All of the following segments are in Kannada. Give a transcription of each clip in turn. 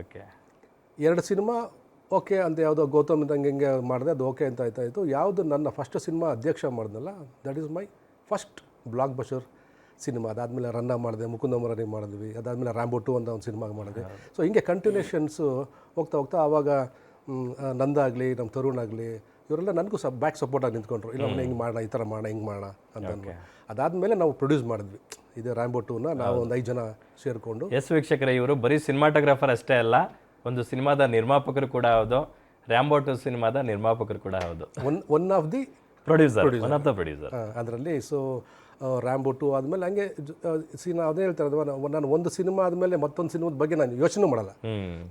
ಓಕೆ. 2 ಸಿನಿಮಾ ಓಕೆ ಅಂತ ಯಾವುದೋ ಗೌತಮ್ ಇದ್ದಂಗೆ ಹಿಂಗೆ ಮಾಡಿದೆ, ಅದು ಓಕೆ ಅಂತ ಆಯ್ತಾಯಿತು. ಯಾವುದು ನನ್ನ ಫಸ್ಟ್ ಸಿನಿಮಾ ಅಧ್ಯಕ್ಷ ಮಾಡಿದ್ನಲ್ಲ, that is my first blockbuster cinema. ಅದಾದಮೇಲೆ ರನ್ನ ಮಾಡಿದೆ, ಮುಕುಂದ ಮುರಾರಿ ಮಾಡಿದ್ವಿ, ಅದಾದಮೇಲೆ ರ್ಯಾಂಬೋ 2 ಅಂತ ಒಂದು ಸಿನಿಮಾ ಮಾಡಿದೆ. ಸೊ ಹಿಂಗೆ ಕಂಟಿನ್ಯೂಷನ್ಸು ಹೋಗ್ತಾ ಹೋಗ್ತಾ ಆವಾಗ ನಂದಾಗಲಿ ನಮ್ಮ ತರುಣ್ ಆಗಲಿ ಇವರೆಲ್ಲ ನನಗೂ ಬ್ಯಾಕ್ ಸಪೋರ್ಟಾಗಿ ನಿಂತ್ಕೊಂಡ್ರು. ಇಲ್ಲ ಅವನು ಹಿಂಗೆ ಮಾಡೋಣ, ಈ ಥರ ಮಾಡೋಣ, ಹಿಂಗೆ ಮಾಡೋಣ ಅಂತ. ಅದಾದಮೇಲೆ ನಾವು ಪ್ರೊಡ್ಯೂಸ್ ಮಾಡಿದ್ವಿ ಇದು ರ್ಯಾಂಬೋ 2ನ. ನಾವು ಒಂದು 5 ಜನ ಸೇರಿಕೊಂಡು. ಎಸ್ ವೀಕ್ಷಕರೇ, ಇವರು ಬರೀ ಸಿನಿಮಾಟೋಗ್ರಾಫರ್ ಅಷ್ಟೇ ಅಲ್ಲ, ಒಂದು ಸಿನಿಮಾದ ನಿರ್ಮಾಪಕರು ಕೂಡ ಹೌದು, ರ್ಯಾಂಬೋ 2 ಸಿನಿಮಾದ ನಿರ್ಮಾಪಕರು ಕೂಡ ಹೌದು. One of the producer. ಅದರಲ್ಲಿ. ಸೊ ರ್ಯಾಂಬೋ 2 ಆದಮೇಲೆ ಹಂಗೆ ಅದೇ ಹೇಳ್ತಾರೆ, ನಾನು ಒಂದು ಸಿನಿಮಾ ಆದಮೇಲೆ ಮತ್ತೊಂದು ಸಿನಿಮಾದ ಬಗ್ಗೆ ನಾನು ಯೋಚನೆ ಮಾಡಲ್ಲ.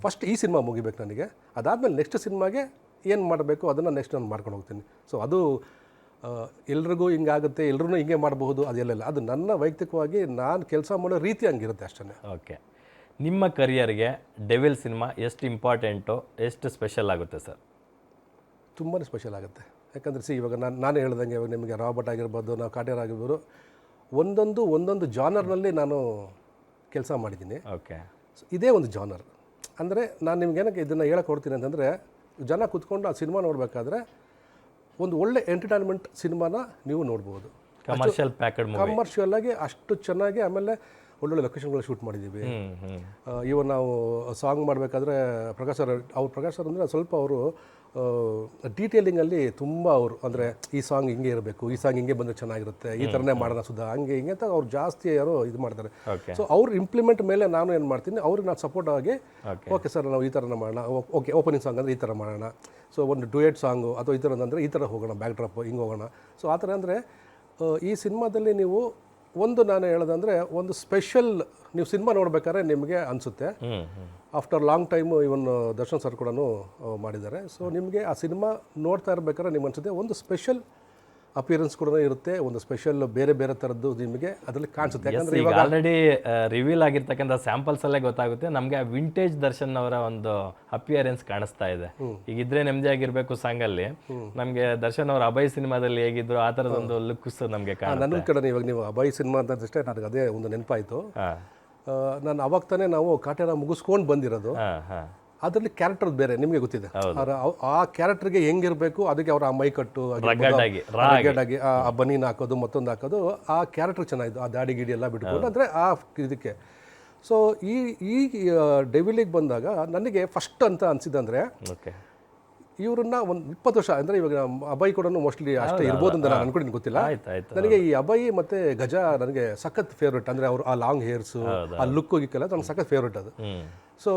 ಫಸ್ಟ್ ಈ ಸಿನಿಮಾ ಮುಗಿಬೇಕು ನನಗೆ, ಅದಾದಮೇಲೆ ನೆಕ್ಸ್ಟ್ ಸಿನಿಮಾಗೆ ಏನು ಮಾಡಬೇಕು ಅದನ್ನು ನೆಕ್ಸ್ಟ್ ನಾನು ಮಾಡ್ಕೊಂಡು ಹೋಗ್ತೀನಿ. ಸೊ ಅದು ಎಲ್ರಿಗೂ ಹಿಂಗಾಗುತ್ತೆ, ಎಲ್ರೂ ಹಿಂಗೆ ಮಾಡಬಹುದು ಅದೆಲ್ಲ, ಅದು ನನ್ನ ವೈಯಕ್ತಿಕವಾಗಿ ನಾನು ಕೆಲಸ ಮಾಡೋ ರೀತಿ ಹಂಗಿರುತ್ತೆ ಅಷ್ಟೇ. ಓಕೆ. ನಿಮ್ಮ ಕರಿಯರ್ಗೆ ಡೆವಿಲ್ ಸಿನಿಮಾ ಎಷ್ಟು ಇಂಪಾರ್ಟೆಂಟು, ಎಷ್ಟು ಸ್ಪೆಷಲ್ ಆಗುತ್ತೆ ಸರ್? ತುಂಬಾ ಸ್ಪೆಷಲ್ ಆಗುತ್ತೆ. ಯಾಕಂದರೆ ಇವಾಗ ನಾನು ಹೇಳ್ದಂಗೆ ಇವಾಗ ನಿಮಗೆ ರಾಬರ್ಟ್ ಆಗಿರ್ಬೋದು, ನಾವು ಕಾಟೇರ್ ಆಗಿರ್ಬೋದು, ಒಂದೊಂದು ಜಾನರ್ನಲ್ಲಿ ನಾನು ಕೆಲಸ ಮಾಡಿದ್ದೀನಿ. ಓಕೆ. ಇದೇ ಒಂದು ಜಾನರ್ ಅಂದರೆ ನಾನು ನಿಮ್ಗೇನಕ್ಕೆ ಇದನ್ನು ಹೇಳಕ್ಕೆ ಕೊಡ್ತೀನಿ ಅಂತಂದರೆ, ಜನ ಕೂತ್ಕೊಂಡು ಆ ಸಿನಿಮಾ ನೋಡಬೇಕಾದ್ರೆ ಒಂದು ಒಳ್ಳೆ ಎಂಟರ್ಟೈನ್ಮೆಂಟ್ ಸಿನಿಮಾನ ನೀವು ನೋಡ್ಬೋದು. ಕಮರ್ಷಿಯಲ್ ಆಗಿ ಅಷ್ಟು ಚೆನ್ನಾಗಿ, ಆಮೇಲೆ ಒಳ್ಳೊಳ್ಳೆ ಲೊಕೇಶನ್ಗಳು ಶೂಟ್ ಮಾಡಿದ್ದೀವಿ. ಇವನ್ ನಾವು ಸಾಂಗ್ ಮಾಡಬೇಕಾದ್ರೆ ಪ್ರಕಾಶ್ ಸರ್ ಅಂದರೆ ಸ್ವಲ್ಪ ಅವರು ಡೀಟೇಲಿಂಗಲ್ಲಿ ತುಂಬ ಅವರು ಅಂದರೆ ಈ ಸಾಂಗ್ ಹಿಂಗೆ ಇರಬೇಕು, ಈ ಸಾಂಗ್ ಹಿಂಗೆ ಬಂದರೆ ಚೆನ್ನಾಗಿರುತ್ತೆ, ಈ ಥರನೇ ಮಾಡೋಣ ಸುಧಾ, ಹಂಗೆ ಹಿಂಗೆ ಅಂತ ಅವ್ರು ಜಾಸ್ತಿ ಯಾರೋ ಇದು ಮಾಡ್ತಾರೆ. ಸೊ ಅವ್ರ ಇಂಪ್ಲಿಮೆಂಟ್ ಮೇಲೆ ನಾನು ಏನು ಮಾಡ್ತೀನಿ, ಅವ್ರಿಗೆ ನಾನು ಸಪೋರ್ಟ್ ಆಗಿ ಓಕೆ ಸರ್ ನಾವು ಈ ಥರನ ಮಾಡೋಣ, ಓಕೆ ಓಪನಿಂಗ್ ಸಾಂಗ್ ಅಂದರೆ ಈ ಥರ ಮಾಡೋಣ, ಸೊ ಒಂದು ಡ್ಯುಯೆಟ್ ಸಾಂಗು ಅಥವಾ ಈ ಥರದಂದರೆ ಈ ಥರ ಹೋಗೋಣ, ಬ್ಯಾಕ್ ಡ್ರಾಪ್ ಹಿಂಗೆ ಹೋಗೋಣ. ಸೊ ಆ ಥರ ಅಂದರೆ ಈ ಸಿನಿಮಾದಲ್ಲಿ ನೀವು ನಾನು ಹೇಳೋದಂದರೆ ಒಂದು ಸ್ಪೆಷಲ್ ನೀವು ಸಿನಿಮಾ ನೋಡ್ಬೇಕಾದ್ರೆ ನಿಮಗೆ ಅನಿಸುತ್ತೆ. ಆಫ್ಟರ್ ಲಾಂಗ್ ಟೈಮು ಇವನ್ ದರ್ಶನ್ ಸರ್ ಕೂಡ ಮಾಡಿದ್ದಾರೆ. ಸೊ ನಿಮಗೆ ಆ ಸಿನಿಮಾ ನೋಡ್ತಾ ಇರ್ಬೇಕಾದ್ರೆ ನಿಮ್ಗೆ ಅನಿಸುತ್ತೆ ಒಂದು ಸ್ಪೆಷಲ್ ಅಪಿಯರೆನ್ಸ್ ಕೂಡ ಇರುತ್ತೆ, ಒಂದು ಸ್ಪೆಷಲ್ ಬೇರೆ ಬೇರೆ ಥರದ್ದು ನಿಮಗೆ ಅದರಲ್ಲಿ ಕಾಣಿಸುತ್ತೆ. ಯಾಕಂದರೆ ಇವಾಗ ಆಲ್ರೆಡಿ ರಿವೀಲ್ ಆಗಿರ್ತಕ್ಕಂಥ ಸ್ಯಾಂಪಲ್ಸಲ್ಲೇ ಗೊತ್ತಾಗುತ್ತೆ ನಮಗೆ ವಿಂಟೇಜ್ ದರ್ಶನ್ ಅವರ ಒಂದು ಅಪಿಯರೆನ್ಸ್ ಕಾಣಿಸ್ತಾ ಇದೆ. ಈಗ ಇದ್ರೆ ನೆಮ್ಮದಿ ಆಗಿರಬೇಕು ಸಾಂಗಲ್ಲಿ ನಮಗೆ ದರ್ಶನ್ ಅವರ ಅಭಯ್ ಸಿನಿಮಾದಲ್ಲಿ ಹೇಗಿದ್ರು ಆ ಥರದ ಒಂದು ಲುಕ್ಸ್ ನಮಗೆ ಕಾಣುತ್ತೆ. ನನ್ನ ಕಡೆ ಇವಾಗ ನೀವು ಅಭಯ್ ಸಿನಿಮಾ ಅಂತಷ್ಟೇ ನನಗೆ ಅದೇ ಒಂದು ನೆನಪಾಯಿತು. ನಾನು ಅವಾಗ ತಾನೇ ನಾವು ಕಾಟೇರ ಮುಗಿಸ್ಕೊಂಡು ಬಂದಿರೋದು. ಅದರಲ್ಲಿ ಕ್ಯಾರೆಕ್ಟರ್ ಬೇರೆ ನಿಮಗೆ ಗೊತ್ತಿದೆ, ಆ ಕ್ಯಾರೆಕ್ಟರ್ಗೆ ಹೆಂಗಿರಬೇಕು ಅದಕ್ಕೆ ಅವ್ರ ಆ ಮೈಕಟ್ಟು ಆಗಿ ಆ ಬನೀನ್ ಹಾಕೋದು ಮತ್ತೊಂದು ಹಾಕೋದು, ಆ ಕ್ಯಾರೆಕ್ಟರ್ ಚೆನ್ನಾಗಿದ್ದು, ಆ ದಾಡಿ ಗಿಡಿ ಎಲ್ಲ ಬಿಟ್ಕೊಂಡು ಅಂದರೆ ಆ ಇದಕ್ಕೆ. ಸೊ ಈ ಡೆವಿಲಿಗೆ ಬಂದಾಗ ನನಗೆ ಫಸ್ಟ್ ಅಂತ ಅನಿಸಿದಂದರೆ ಇವ್ರನ್ನ ಒಂದು 20 ವರ್ಷ ಅಂದರೆ ಇವಾಗ ಅಭಯ್ ಕೂಡ ಮೋಸ್ಟ್ಲಿ ಅಷ್ಟೇ ಇರ್ಬೋದು ಅಂತ ನಾನು ಅನ್ಕೊಂಡಿದ್ದೀನಿ, ಗೊತ್ತಿಲ್ಲ ನನಗೆ. ಈ ಅಭಯ್ ಮತ್ತು ಗಜ ನನಗೆ ಸಖತ್ ಫೇವ್ರೇಟ್. ಅಂದರೆ ಅವರು ಆ ಲಾಂಗ್ ಹೇರ್ಸು, ಆ ಲುಕ್ ಹೋಗಿಕ್ಕೆಲ್ಲ ನನಗೆ ಸಖತ್ ಫೇವ್ರೇಟ್ ಅದು. ಸೊ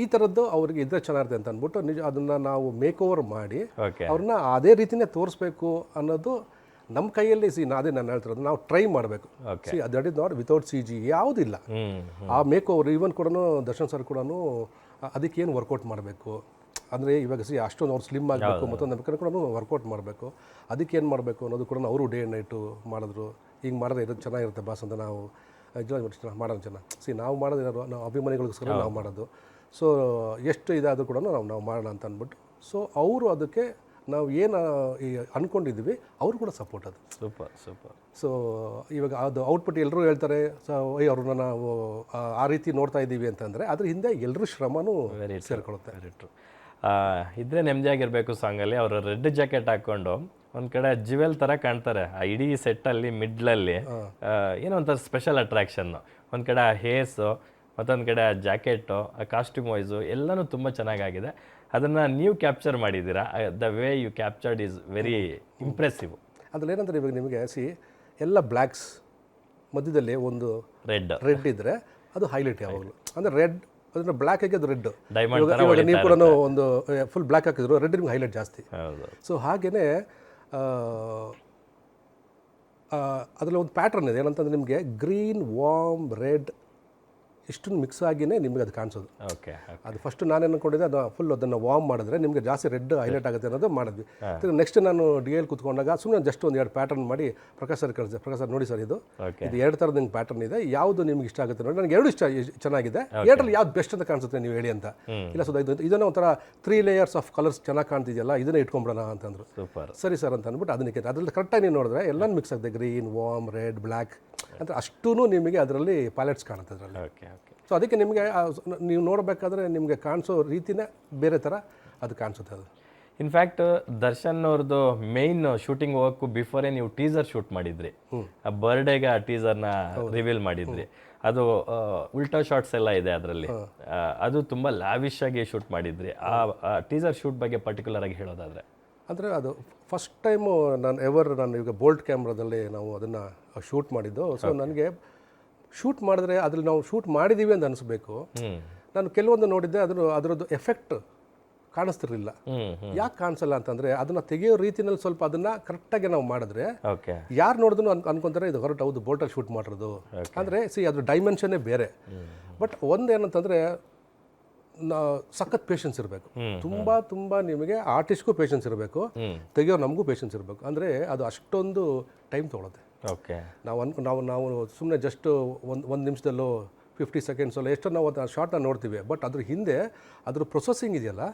ಈ ಥರದ್ದು ಅವ್ರಿಗೆ ಇದ್ರೆ ಚೆನ್ನಾಗಿರುತ್ತೆ ಅಂತ ಅಂದ್ಬಿಟ್ಟು ನಿಜ ಅದನ್ನು ನಾವು ಮೇಕ್ ಓವರ್ ಮಾಡಿ ಅವ್ರನ್ನ ಅದೇ ರೀತಿಯೇ ತೋರಿಸ್ಬೇಕು ಅನ್ನೋದು ನಮ್ಮ ಕೈಯಲ್ಲಿ. ಅದೇ ನಾನು ಹೇಳ್ತಿರೋದು, ನಾವು ಟ್ರೈ ಮಾಡಬೇಕು. That is not without CG ಯಾವುದಿಲ್ಲ. ಆ ಮೇಕ್ ಓವರ್ ಈವನ್ ಕೂಡ ದರ್ಶನ್ ಸರ್ ಕೂಡ ಅದಕ್ಕೇನು ವರ್ಕೌಟ್ ಮಾಡಬೇಕು ಅಂದರೆ ಇವಾಗ ಅಷ್ಟೊಂದು ಅವ್ರು ಸ್ಲಿಮ್ ಆಗಬೇಕು, ಮತ್ತೊಂದು ನಮ್ಮ ಕೂಡ ವರ್ಕೌಟ್ ಮಾಡಬೇಕು. ಅದಕ್ಕೇನು ಮಾಡಬೇಕು ಅನ್ನೋದು ಕೂಡ ಅವರು ಡೇ ಆ್ಯಂಡ್ ನೈಟು ಮಾಡಿದ್ರು. ಹಿಂಗೆ ಮಾಡಿದ್ರೆ ಇದು ಚೆನ್ನಾಗಿರುತ್ತೆ ಬಾಸ್ ಅಂತ ನಾವು ಮಾಡೋದು ಚೆನ್ನಾಗಿ ನಾವು ಮಾಡೋದು ನಾವು ಅಭಿಮಾನಿಗಳಿಗೋಸ್ಕರ ನಾವು ಮಾಡೋದು. ಸೊ ಎಷ್ಟು ಇದಾದರೂ ಕೂಡ ನಾವು ಮಾಡೋಣ ಅಂತ ಅಂದ್ಬಿಟ್ಟು, ಸೊ ಅವರು ಅದಕ್ಕೆ ನಾವು ಏನು ಅಂದ್ಕೊಂಡಿದ್ದೀವಿ ಅವರು ಕೂಡ ಸಪೋರ್ಟ್. ಅದು ಸೂಪರ್. ಸೊ ಇವಾಗ ಅದು ಔಟ್ಪುಟ್ ಎಲ್ಲರೂ ಹೇಳ್ತಾರೆ, ಸೊ ಅವ್ರನ್ನ ನಾವು ಆ ರೀತಿ ನೋಡ್ತಾ ಇದ್ದೀವಿ ಅಂತಂದರೆ ಅದ್ರ ಹಿಂದೆ ಎಲ್ಲರೂ ಶ್ರಮನೂ ಸೇರ್ಕೊಳ್ಳುತ್ತೆ. ಇದ್ರೆ ನೆಮ್ಮದಿಯಾಗಿರಬೇಕು ಸಾಂಗಲ್ಲಿ ಅವರು ರೆಡ್ ಜಾಕೆಟ್ ಹಾಕ್ಕೊಂಡು ಒಂದು ಕಡೆ ಜಿವೆಲ್ ಥರ ಕಾಣ್ತಾರೆ. ಆ ಇಡೀ ಸೆಟ್ಟಲ್ಲಿ ಮಿಡ್ಲಲ್ಲಿ ಏನೋ ಒಂಥರ ಸ್ಪೆಷಲ್ ಅಟ್ರಾಕ್ಷನ್ನು. ಒಂದು ಕಡೆ ಆ ಹೇರ್ಸು, ಮತ್ತೊಂದು ಕಡೆ ಆ ಜಾಕೆಟು, ಆ ಕಾಸ್ಟ್ಯೂಮ್ ವೈಸು ಎಲ್ಲನೂ ತುಂಬ ಚೆನ್ನಾಗಾಗಿದೆ. ಅದನ್ನು ನೀವು ಕ್ಯಾಪ್ಚರ್ ಮಾಡಿದ್ದೀರಾ. The way you captured is very impressive. ಅದ್ರಲ್ಲಿ ಏನಂದ್ರೆ ಇವಾಗ ನಿಮಗೆ ಎಲ್ಲ ಬ್ಲ್ಯಾಕ್ಸ್ ಮಧ್ಯದಲ್ಲಿ ಒಂದು ರೆಡ್ ಇದ್ದರೆ ಅದು ಹೈಲೈಟ್ ಯಾವಾಗಲೂ. ಅಂದರೆ ರೆಡ್ ಅದನ್ನು ಬ್ಲ್ಯಾಕ್ ಆಗಿ ಅದು ರೆಡ್. ಇವಾಗ ನೀವು ಕೂಡ ಒಂದು ಫುಲ್ ಬ್ಲ್ಯಾಕ್ ಹಾಕಿದ್ರು ರೆಡ್ ನಿಮ್ಗೆ ಹೈಲೈಟ್ ಜಾಸ್ತಿ. ಸೊ ಹಾಗೆಯೇ ಅದರಲ್ಲಿ ಒಂದು ಪ್ಯಾಟ್ರನ್ ಇದೆ. ಏನಂತಂದರೆ ನಿಮಗೆ ಗ್ರೀನ್, ವಾರ್ಮ್, ರೆಡ್ ಇಷ್ಟನ್ನು ಮಿಕ್ಸ್ ಆಗಿಯೇ ನಿಮಗೆ ಅದು ಕಾಣಿಸೋದು. ಅದು ಫಸ್ಟ್ ನಾನೇನು ಅಂದ್ಕೊಂಡಿದ್ದೆ, ಅದು ಫುಲ್ ಅದನ್ನು ವಾರ್ಮ್ ಮಾಡಿದ್ರೆ ನಿಮಗೆ ಜಾಸ್ತಿ ರೆಡ್ ಹೈಲೈಟ್ ಆಗುತ್ತೆ ಅನ್ನೋದು ಮಾಡಿದ್ವಿ. ನೆಕ್ಸ್ಟ್ ನಾನು DL ಕೂತ್ಕೊಂಡಾಗ ಸುಮ್ಮನೆ ಜಸ್ಟ್ ಒಂದು 2 ಪ್ಯಾಟರ್ನ್ ಮಾಡಿ ಪ್ರಕಾಶ್ ಸರ್ ಕಳಿಸಿದೆ. ಪ್ರಕಾಶ್ ಸರ್ ನೋಡಿ ಸರ್ ಇದು 2 ಥರದ ನಿಮ್ಗೆ ಪ್ಯಾಟರ್ನ್ ಇದೆ, ಯಾವುದು ನಿಮ್ಗೆ ಇಷ್ಟ ಆಗುತ್ತೆ ನೋಡಿ. ನನಗೆ 2 ಇಷ್ಟ ಚೆನ್ನಾಗಿದೆ, 2ರಲ್ಲಿ ಯಾವ್ದು ಬೆಸ್ಟ್ ಅಂತ ಕಾಣಿಸುತ್ತೆ ನೀವು ಹೇಳಿ ಅಂತ. ಇಲ್ಲ ಸುಧಾ ಇದನ್ನು ಒಂಥರ 3 ಲೇಯರ್ಸ್ ಆಫ್ ಕಲರ್ಸ್ ಚೆನ್ನಾಗಿ ಕಾಣ್ತಿದೆಯಲ್ಲ, ಇದನ್ನೇ ಇಟ್ಕೊಂಬಿಡೋಣ ಅಂತಂದ್ರು. ಸರಿ ಸರ್ ಅಂತ ಅಂದ್ಬಿಟ್ಟು ಅದಕ್ಕೆ ಅದರಲ್ಲಿ ಕರೆಕ್ಟಾಗಿ ನೀವು ನೋಡಿದ್ರೆ ಎಲ್ಲನೂ ಮಿಕ್ಸ್ ಆಗಿದೆ, ಗ್ರೀನ್, ವಾರ್ಮ್, ರೆಡ್, ಬ್ಲ್ಯಾಕ್ ಅಂತ ಅಷ್ಟೂ ನಿಮಗೆ ಅದರಲ್ಲಿ ಪ್ಯಾಲೆಟ್ಸ್ ಕಾಣುತ್ತೆ ಅದರಲ್ಲಿ. ಸೊ ಅದಕ್ಕೆ ನಿಮಗೆ ನೀವು ನೋಡಬೇಕಾದ್ರೆ ನಿಮಗೆ ಕಾಣಿಸೋ ರೀತಿನೇ ಬೇರೆ ಥರ ಅದು ಕಾಣಿಸುತ್ತೆ ಅದು. ಇನ್ಫ್ಯಾಕ್ಟ್ ದರ್ಶನ್ ಅವ್ರದ್ದು ಮೇನ್ ಶೂಟಿಂಗ್ ಹೋಗಕ್ಕೂ ಬಿಫೋರೇ ನೀವು ಟೀಸರ್ ಶೂಟ್ ಮಾಡಿದ್ರಿ, ಆ ಬರ್ಡೇಗೆ ಆ ಟೀಸರ್ನ ರಿವೀಲ್ ಮಾಡಿದ್ರಿ. ಅದು ಉಲ್ಟಾ ಶಾರ್ಟ್ಸ್ ಎಲ್ಲ ಇದೆ ಅದರಲ್ಲಿ, ಅದು ತುಂಬ ಲ್ಯಾವಿಶ್ ಆಗಿ ಶೂಟ್ ಮಾಡಿದ್ರಿ. ಆ ಟೀಸರ್ ಶೂಟ್ ಬಗ್ಗೆ ಪರ್ಟಿಕ್ಯುಲರ್ ಆಗಿ ಹೇಳೋದಾದ್ರೆ ಅಂದರೆ ಅದು ಫಸ್ಟ್ ಟೈಮು ನಾನು ಈಗ ಬೋಲ್ಟ್ ಕ್ಯಾಮ್ರಾದಲ್ಲಿ ನಾವು ಅದನ್ನು ಶೂಟ್ ಮಾಡಿದ್ದು. ಸೊ ನನಗೆ ಶೂಟ್ ಮಾಡಿದ್ರೆ ಅದ್ರಲ್ಲಿ ನಾವು ಶೂಟ್ ಮಾಡಿದ್ದೀವಿ ಅಂತ ಅನಿಸ್ಬೇಕು. ನಾನು ಕೆಲವೊಂದು ನೋಡಿದ್ದೆ ಅದರದ್ದು ಎಫೆಕ್ಟ್ ಕಾಣಿಸ್ತಿರ್ಲಿಲ್ಲ. ಯಾಕೆ ಕಾಣಿಸಲ್ಲ ಅಂತಂದರೆ ಅದನ್ನು ತೆಗೆಯೋ ರೀತಿನಲ್ಲಿ ಸ್ವಲ್ಪ ಅದನ್ನು ಕರೆಕ್ಟಾಗಿ ನಾವು ಮಾಡಿದ್ರೆ ಯಾರು ನೋಡಿದ್ರು ಅನ್ಕೊಂತಾರೆ ಇದು ಹೊರಟು ಹೌದು ಬೋಲ್ಟಲ್ಲಿ ಶೂಟ್ ಮಾಡಿರೋದು. ಅಂದರೆ ಅದ್ರ ಡೈಮೆನ್ಷನ್ನೇ ಬೇರೆ. ಬಟ್ ಒಂದೇನಂತಂದರೆ ಸಖತ್ ಪೇಷನ್ಸ್ ಇರಬೇಕು. ತುಂಬ ನಿಮಗೆ ಆರ್ಟಿಸ್ಟ್ಗೂ ಪೇಷನ್ಸ್ ಇರಬೇಕು, ತೆಗಿಯೋ ನಮಗೂ ಪೇಷನ್ಸ್ ಇರಬೇಕು. ಅಂದರೆ ಅದು ಅಷ್ಟೊಂದು ಟೈಮ್ ತೊಗೊಳುತ್ತೆ. ನಾವು ಸುಮ್ಮನೆ ಜಸ್ಟ್ ಒಂದು ನಿಮಿಷದಲ್ಲೋ 50 ಸೆಕೆಂಡ್ಸಲ್ಲೋ ಎಷ್ಟೋ ನಾವು ಅದು ಶಾರ್ಟ್ನ ನೋಡ್ತೀವಿ. ಬಟ್ ಅದ್ರ ಹಿಂದೆ ಅದ್ರ ಪ್ರೊಸೆಸಿಂಗ್ ಇದೆಯಲ್ಲ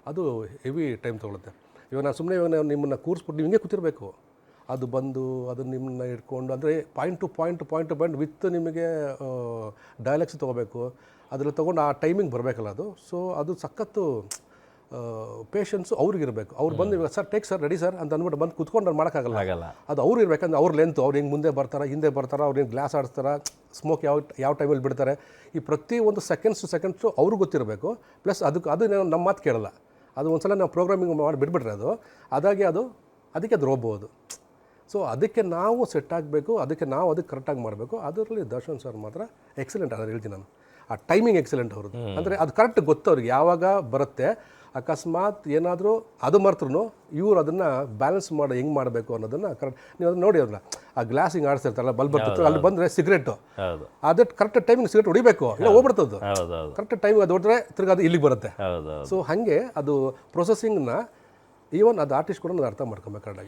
ಅದು ಹೆವಿ ಟೈಮ್ ತೊಗೊಳುತ್ತೆ. ಇವಾಗ ನಾವು ನಿಮ್ಮನ್ನು ಕೂರಿಸ್ಬಿಟ್ಟು ನೀವು ಹಿಂಗೆ ಕೂತಿರಬೇಕು, ಅದು ಬಂದು ಅದನ್ನು ನಿಮ್ಮನ್ನ ಇಟ್ಕೊಂಡು ಅಂದರೆ ಪಾಯಿಂಟ್ ಟು ಪಾಯಿಂಟ್ ವಿತ್ ನಿಮಗೆ ಡೈಲಾಗ್ಸ್ ತೊಗೋಬೇಕು. ಅದರಲ್ಲಿ ತೊಗೊಂಡು ಆ ಟೈಮಿಂಗ್ ಬರಬೇಕಲ್ಲ ಅದು. ಸೊ ಅದು ಸಖತ್ತು ಪೇಷನ್ಸು ಅವ್ರಿಗಿರಬೇಕು. ಅವ್ರು ಬಂದು ಇವಾಗ sir take sir ready sir ಅಂತ ಅಂದ್ಬಿಟ್ಟು ಬಂದು ಕುತ್ಕೊಂಡು ನಾನು ಮಾಡೋಕ್ಕಾಗಲ್ಲ. ಅದು ಅವ್ರು ಇರಬೇಕಂದ್ರೆ ಅವ್ರ ಲೆಂತ್ ಅವ್ರು ಹಿಂಗೆ ಮುಂದೆ ಬರ್ತಾರೆ ಹಿಂದೆ ಬರ್ತಾರೆ, ಅವ್ರು ಹಿಂಗೆ ಗ್ಲಾಸ್ ಆಡಿಸ್ತಾರೆ, ಸ್ಮೋಕ್ ಯಾವ ಟೈಮಲ್ಲಿ ಬಿಡ್ತಾರೆ, ಈ ಪ್ರತಿ ಒಂದು ಸೆಕೆಂಡ್ಸು ಅವ್ರಿಗೆ ಗೊತ್ತಿರಬೇಕು. ಪ್ಲಸ್ ಅದು ನಮ್ಮ ಮಾತು ಕೇಳಲ್ಲ. ಅದು ಒಂದ್ಸಲ ನಾವು ಪ್ರೋಗ್ರಾಮಿಂಗ್ ಮಾಡಿ ಬಿಟ್ಬಿಟ್ರೆ ಅದಕ್ಕೆ ಅದು ಹೋಗ್ಬೋದು. ಸೊ ಅದಕ್ಕೆ ನಾವು ಸೆಟ್ ಆಗಬೇಕು, ಅದಕ್ಕೆ ಕರೆಕ್ಟಾಗಿ ಮಾಡಬೇಕು. ಅದರಲ್ಲಿ ದರ್ಶನ್ ಸರ್ ಮಾತ್ರ ಎಕ್ಸಲೆಂಟ್. ಅದನ್ನು ಹೇಳ್ತೀನಿ ನಾನು, ಆ ಟೈಮಿಂಗ್ ಎಕ್ಸಲೆಂಟ್ ಅವ್ರದ್ದು. ಅಂದರೆ ಅದು ಕರೆಕ್ಟ್ ಗೊತ್ತು ಅವ್ರಿಗೆ ಯಾವಾಗ ಬರುತ್ತೆ. ಅಕಸ್ಮಾತ್ ಏನಾದರೂ ಅದು ಮರ್ತರು ಇವ್ರು ಅದನ್ನು ಬ್ಯಾಲೆನ್ಸ್ ಮಾಡಿ ಹೆಂಗೆ ಮಾಡಬೇಕು ಅನ್ನೋದನ್ನು ಕರೆಕ್ಟ್. ನೀವು ಅದನ್ನು ನೋಡಿ ಅವ್ರನ್ನ ಆ ಗ್ಲಾಸ್ ಹಿಂಗೆ ಆಡಿಸ್ತಿರ್ತಾರಲ್ಲ ಬಲ್ಬ್ ಬರ್ತಿರ್ತಾರೆ, ಅಲ್ಲಿ ಬಂದರೆ ಸಿಗರೇಟು ಅದು ಕರೆಕ್ಟ್ ಟೈಮಿಂಗ್ ಸಿಗರೇಟ್ ಹೊಡಿಬೇಕು, ಇಲ್ಲ ಹೋಗ್ಬಿಡ್ತದ್ದು. ಕರೆಕ್ಟ್ ಟೈಮಿಂಗ್ ಅದು ಹೊಡೆದ್ರೆ ತಿರ್ಗಿ ಅದು ಇಲ್ಲಿಗೆ ಬರುತ್ತೆ. ಸೊ ಹಾಗೆ ಅದು ಪ್ರೊಸೆಸಿಂಗ್ನ ಈವನ್ ಅದು ಆರ್ಟಿಸ್ಟ್ ಕೂಡ ಅರ್ಥ ಮಾಡ್ಕೊಬೇಕು ಕರೆಕ್ಟಾಗಿ.